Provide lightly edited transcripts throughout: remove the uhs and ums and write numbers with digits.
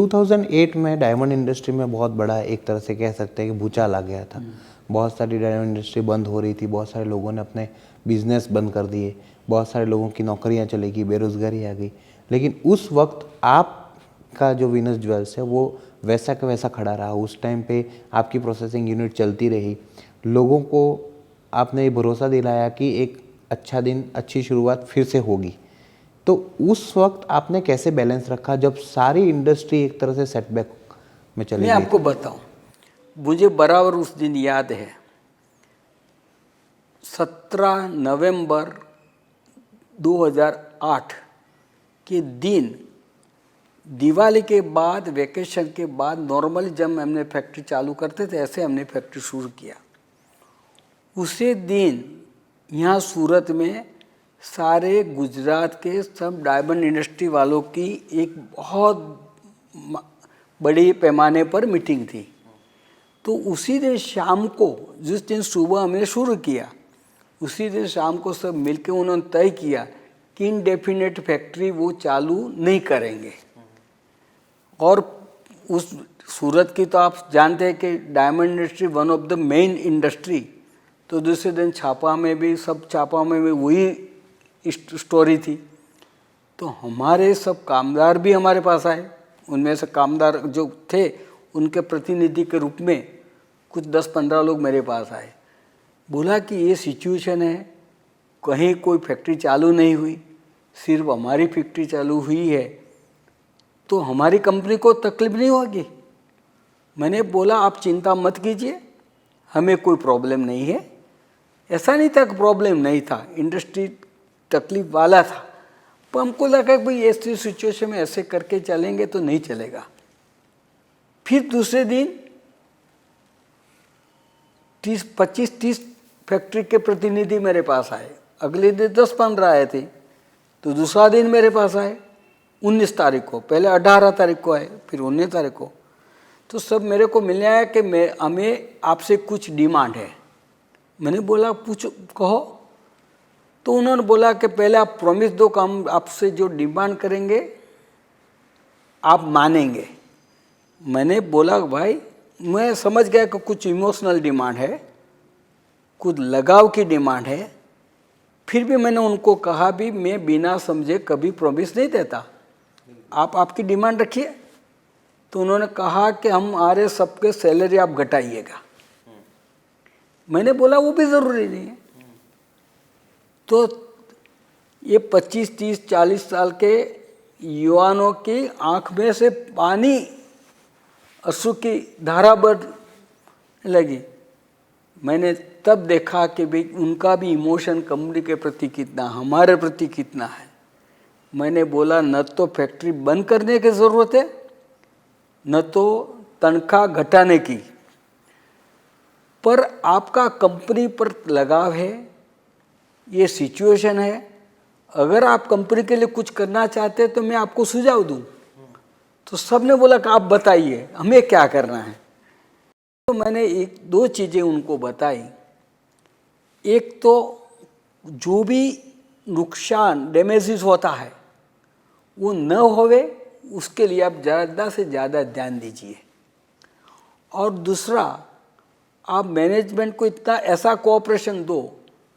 2008 में diamond industry में बहुत बड़ा एक तरह से कह सकते हैं कि भूचाल आ गया था। बहुत सारी डायमंड इंडस्ट्री बंद हो रही थी, बहुत सारे लोगों ने अपने बिजनेस बंद कर दिए, बहुत सारे लोगों की नौकरियां चली गई, बेरोजगारी आ गई। लेकिन उस वक्त आपका जो वीनस ज्वेल्स है वो वैसा का वैसा खड़ा रहा। उस टाइम पे आपकी प्रोसेसिंग यूनिट चलती रही, लोगों को आपने ये भरोसा दिलाया कि एक अच्छा दिन, अच्छी शुरुआत फिर से होगी। तो उस वक्त आपने कैसे बैलेंस रखा जब सारी इंडस्ट्री एक तरह से सेटबैक में चली गई? मैं आपको बताऊं, मुझे बराबर उस दिन याद है, 17 नवंबर 2008 के दिन, दिवाली के बाद, वेकेशन के बाद, नॉर्मली जब हमने फैक्ट्री चालू करते थे ऐसे हमने फैक्ट्री शुरू किया। उसी दिन यहाँ सूरत में सारे गुजरात के सब डायमंड इंडस्ट्री वालों की एक बहुत बड़ी पैमाने पर मीटिंग थी। तो उसी दिन शाम को, जिस दिन सुबह हमने शुरू किया, उसी दिन शाम को सब मिलकर उन्होंने तय किया कि इनडेफिनेट फैक्ट्री वो चालू नहीं करेंगे। और उस सूरत की तो आप जानते हैं कि diamond industry one of the main industry. तो दूसरे दिन छापा में भी, सब छापा में भी वही स्टोरी थी। तो हमारे सब कामदार भी हमारे पास आए। उनमें से कामदार जो थे उनके प्रतिनिधि के रूप में कुछ 10-15 लोग मेरे पास आए। बोला कि ये सिचुएशन है, कहीं कोई फैक्ट्री चालू नहीं हुई, सिर्फ हमारी फैक्ट्री चालू हुई है, तो हमारी कंपनी को तकलीफ नहीं होगी। मैंने बोला आप चिंता मत कीजिए, हमें कोई प्रॉब्लम नहीं है। ऐसा नहीं था कि प्रॉब्लम नहीं था, इंडस्ट्री तकलीफ वाला था, पर हमको लगा कि भाई ऐसी सिचुएशन में ऐसे करके चलेंगे तो नहीं चलेगा। फिर दूसरे दिन 25-30 फैक्ट्री के प्रतिनिधि मेरे पास आए। अगले दिन 10-15 आए थे। तो दूसरा दिन मेरे पास आए 19 तारीख को, पहले 18 तारीख को आए, फिर 19 तारीख को। तो सब मेरे को मिलने आया कि हमें आपसे कुछ डिमांड है। मैंने बोला पूछो, कहो। तो उन्होंने बोला कि पहले आप प्रॉमिस दो कि हम आपसे जो डिमांड करेंगे आप मानेंगे। मैंने बोला भाई मैं समझ गया कि कुछ इमोशनल डिमांड है, कुछ लगाव की डिमांड है। फिर भी मैंने उनको कहा भी मैं बिना समझे कभी प्रॉमिस नहीं देता, आप आपकी डिमांड रखिए। तो उन्होंने कहा कि हमारे सबके सैलरी आप घटाइएगा। मैंने बोला वो भी ज़रूरी नहीं है। तो ये 25, 30, 40 साल के युवाओं की आँख में से पानी, अश्रु की धारा बढ़ लगी। मैंने तब देखा कि भाई उनका भी इमोशन कंपनी के प्रति कितना, हमारे प्रति कितना है। मैंने बोला न तो फैक्ट्री बंद करने की ज़रूरत है, न तो तनख्वाह घटाने की, पर आपका कंपनी पर लगाव है, ये सिचुएशन है। अगर आप कंपनी के लिए कुछ करना चाहते हैं तो मैं आपको सुझाव दूं। तो सबने बोला कि आप बताइए हमें क्या करना है। तो मैंने 1-2 चीज़ें उनको बताई। एक तो जो भी नुकसान, डैमेजेस होता है वो न होवे, उसके लिए आप ज़्यादा से ज़्यादा ध्यान दीजिए। और दूसरा, आप मैनेजमेंट को इतना ऐसा कोऑपरेशन दो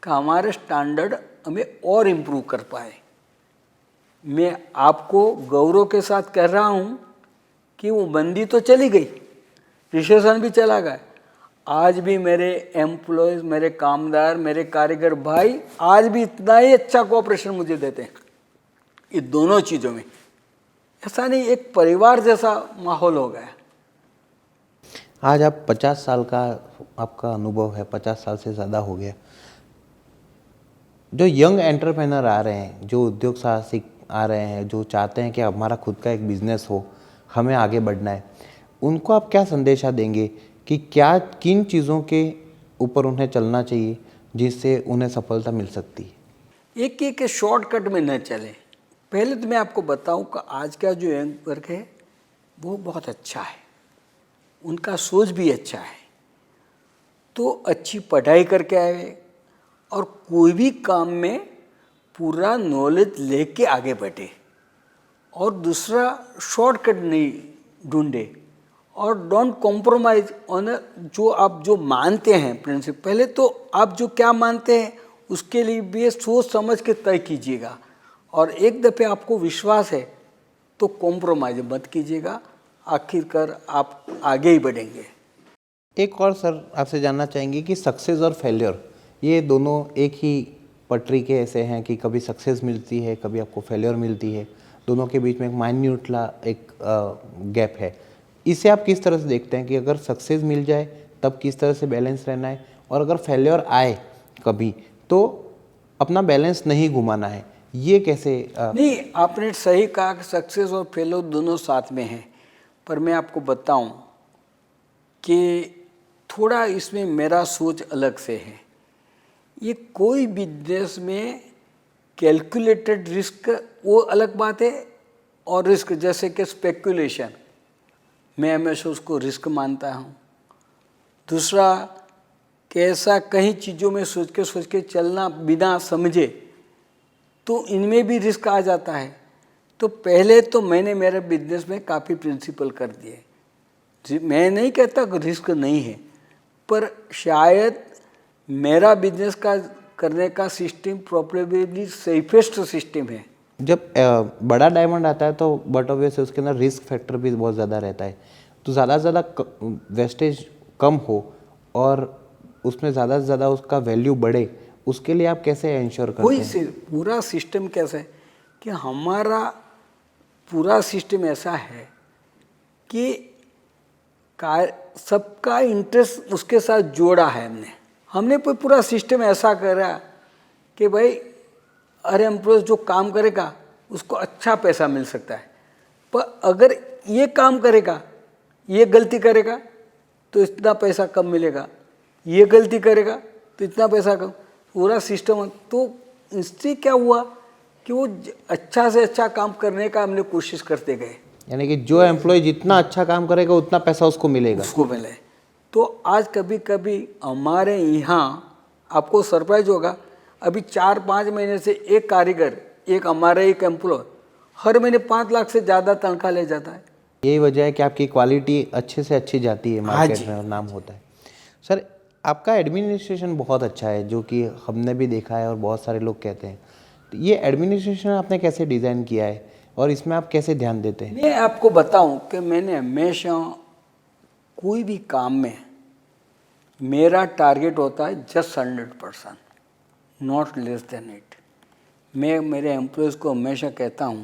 कि हमारे स्टैंडर्ड हमें और इम्प्रूव कर पाए। मैं आपको गौरव के साथ कह रहा हूँ कि वो मंदी तो चली गई, रिसेशन भी चला गया, आज भी मेरे एम्प्लॉयज़, मेरे कामदार, मेरे कारीगर भाई आज भी इतना ही अच्छा कोऑपरेशन मुझे देते हैं। ये दोनों चीज़ों में ऐसा नहीं, एक परिवार जैसा माहौल हो गया। आज आप 50 साल का आपका अनुभव है, 50 साल से ज़्यादा हो गया। जो यंग एंटरप्रेन्योर आ रहे हैं, जो उद्योग साहसिक आ रहे हैं, जो चाहते हैं कि हमारा खुद का एक बिजनेस हो, हमें आगे बढ़ना है, उनको आप क्या संदेशा देंगे कि क्या, किन चीज़ों के ऊपर उन्हें चलना चाहिए जिससे उन्हें सफलता मिल सकती है? एक शॉर्टकट में न चले। पहले तो मैं आपको बताऊं कि आज का जो यंग वर्ग है वो बहुत अच्छा है, उनका सोच भी अच्छा है। तो अच्छी पढ़ाई करके आए और कोई भी काम में पूरा नॉलेज लेके आगे बढ़े। और दूसरा, शॉर्टकट नहीं ढूंढे और डोंट कॉम्प्रोमाइज ऑन जो मानते हैं प्रिंसिपल। पहले तो आप जो क्या मानते हैं उसके लिए भी सोच समझ के तय कीजिएगा, और एक दफ़े आपको विश्वास है तो कॉम्प्रोमाइज मत कीजिएगा, आखिरकार आप आगे ही बढ़ेंगे। एक और सर आपसे जानना चाहेंगे कि सक्सेस और फेलियर ये दोनों एक ही पटरी के ऐसे हैं कि कभी सक्सेस मिलती है, कभी आपको फेलियर मिलती है, दोनों के बीच में एक माइन्यूटला एक गैप है। इसे आप किस तरह से देखते हैं कि अगर सक्सेस मिल जाए तब किस तरह से बैलेंस रहना है, और अगर फेलियर आए कभी तो अपना बैलेंस नहीं घुमाना है, ये कैसे नहीं, आपने सही कहा कि सक्सेस और फेलियर दोनों साथ में हैं, पर मैं आपको बताऊं कि थोड़ा इसमें मेरा सोच अलग से है। ये कोई बिजनेस में कैलकुलेटेड रिस्क वो अलग बात है, और रिस्क जैसे कि स्पेकुलेशन, मैं हमेशा उसको रिस्क मानता हूँ। दूसरा कि ऐसा कई चीज़ों में सोच के चलना बिना समझे, तो इनमें भी रिस्क आ जाता है। तो पहले तो मैंने मेरे बिजनेस में काफ़ी प्रिंसिपल कर दिए। मैं नहीं कहता कि रिस्क नहीं है, पर शायद मेरा बिजनेस का करने का सिस्टम प्रोबेबली सेफेस्ट सिस्टम है। जब बड़ा डायमंड आता है तो बट ऑब्वियस उसके अंदर रिस्क फैक्टर भी बहुत ज़्यादा रहता है, तो ज़्यादा से ज़्यादा वेस्टेज कम हो और उसमें ज़्यादा से ज़्यादा उसका वैल्यू बढ़े, उसके लिए आप कैसे इंश्योर करते हैं? पूरा सिस्टम कैसा है कि हमारा पूरा सिस्टम ऐसा है कि सबका इंटरेस्ट उसके साथ जोड़ा है। हमने पूरा सिस्टम ऐसा करा कि भाई हर एम्प्लॉय जो काम करेगा उसको अच्छा पैसा मिल सकता है, पर अगर ये काम करेगा, ये गलती करेगा तो इतना पैसा कम मिलेगा, ये गलती करेगा तो इतना पैसा कम, पूरा सिस्टम। तो इससे क्या हुआ कि वो अच्छा से अच्छा काम करने का हमने कोशिश करते गए, यानी कि जो एम्प्लॉय जितना अच्छा काम करेगा उतना पैसा उसको मिलेगा। उसको मिले। तो आज कभी कभी हमारे यहाँ आपको सरप्राइज होगा, अभी 4-5 महीने से एक कारीगर, एक हमारा एक एम्प्लॉय हर महीने 5 लाख से ज़्यादा तनख्वाह ले जाता है। यही वजह है कि आपकी क्वालिटी अच्छे से अच्छी जाती है मार्केट में और नाम होता है। सर आपका एडमिनिस्ट्रेशन बहुत अच्छा है, जो कि हमने भी देखा है और बहुत सारे लोग कहते हैं। तो ये एडमिनिस्ट्रेशन आपने कैसे डिज़ाइन किया है और इसमें आप कैसे ध्यान देते हैं? मैं आपको बताऊं कि मैंने हमेशा कोई भी काम में मेरा टारगेट होता है just 100%, not less than it. मैं मेरे एम्प्लॉयज़ को हमेशा कहता हूं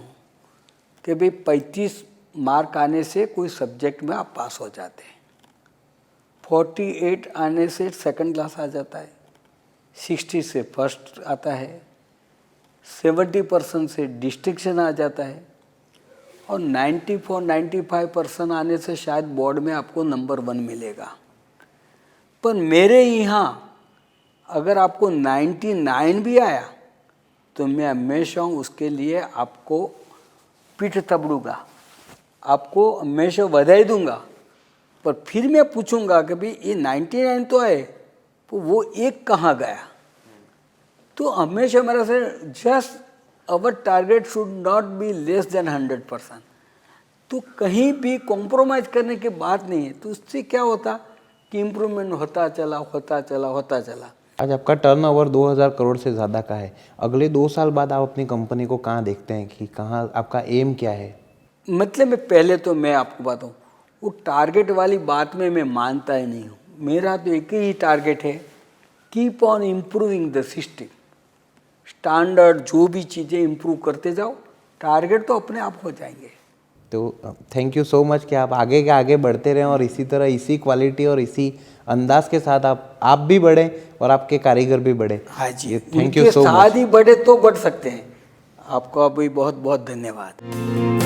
कि भाई 35 मार्क आने से कोई सब्जेक्ट में आप पास हो जाते हैं, 48 आने से सेकंड क्लास आ जाता है, 60 से फर्स्ट आता है, 70% से डिस्टिंक्शन आ जाता है, और 94-95% आने से शायद बोर्ड में आपको नंबर 1 मिलेगा। पर मेरे यहाँ अगर आपको 99 भी आया तो मैं हमेशा उसके लिए आपको पीठ थपड़ूंगा, आपको हमेशा बधाई दूंगा, पर फिर मैं पूछूंगा कि भाई ये 99 तो आए, तो वो एक कहाँ गया। तो हमेशा मेरा से just our target should not be less than 100%। तो कहीं भी कॉम्प्रोमाइज़ करने की बात नहीं है। तो उससे क्या होता कि इम्प्रूवमेंट होता चला। आज आपका टर्नओवर 2000 करोड़ से ज़्यादा का है। अगले 2 साल बाद आप अपनी कंपनी को कहाँ देखते हैं कि कहाँ आपका एम क्या है? मतलब मैं पहले तो मैं आपको बताऊँ, वो टारगेट वाली बात में मैं मानता ही नहीं हूँ। मेरा तो एक ही टारगेट है, keep on improving the system. Standard जो भी चीज़ें इम्प्रूव करते जाओ, टारगेट तो अपने आप हो जाएंगे। तो थैंक यू सो मच कि आप आगे के आगे बढ़ते रहें और इसी तरह इसी क्वालिटी और इसी अंदाज के साथ आप भी बढ़ें और आपके कारीगर भी बढ़े। हाँ जी, थैंक यू सो मच। साथ ही बढ़े तो बढ़ सकते हैं। आपका भी बहुत बहुत धन्यवाद।